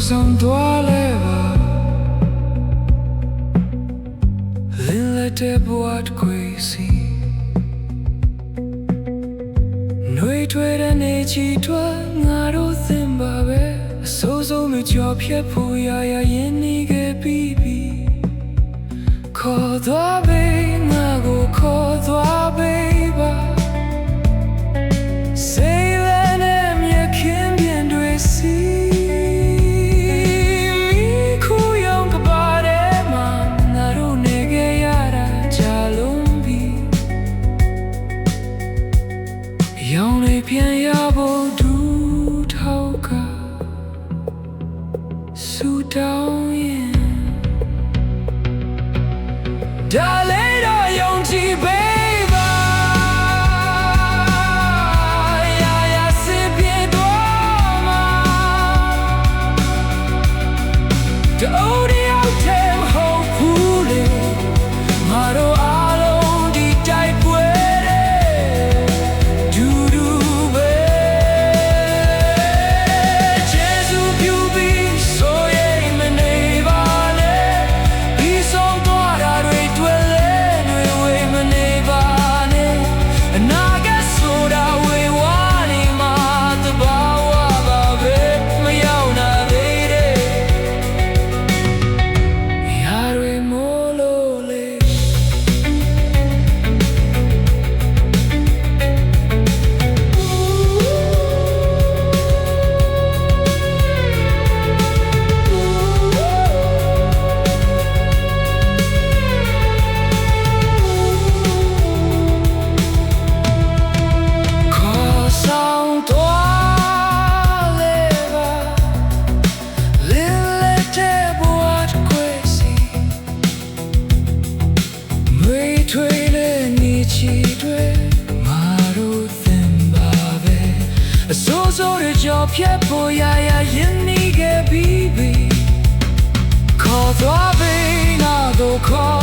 ဆောင်သွားလဲပါလင်းလက်တဲ့ဘဝတစ်ခွေစီနှွေထွေးတဲ့နေချီထွက်ငါတို့သင်ပါပဲအစိုးဆုံးမကြော်ဖြတ်ဖို့ရရင်နေခဲ့ပြီးခေါ်သွားပေငါကိုခေါ်သွားပေပါစိတ်လည်းနဲ့မြခင်ပြန်တွေစီခုရောင်ကပါတဲ့မှာငါတို့နေခဲ့ရတာကြာလုံးပြီရောင်လေးပြန်ရဖို့ဒူးထောက်ကဆူတောင်းရင်ဒါလေးတော့ယုံကြည်ပေးပါရာစစ်ပြေတော့မှာတူဒီအောင်တဲ့မဟုတ်ဘူးလေငါတို့အားလုံးဒီတိုက်ပွဲတဲ့ဒူဒူပဲကျေးဇူးပြုပြီးဆိုရင်မနေပါနဲ့ဒီဆုံးသွားတာတွေထွေးတဲ့နေချီတွေငါတို့သင်ပါပဲအစိုးစိုးရကြော်ဖြတ်ဖို့ရရင်နေခဲ့ပြီးခေါ်သွားပေငါတို့ခေါ်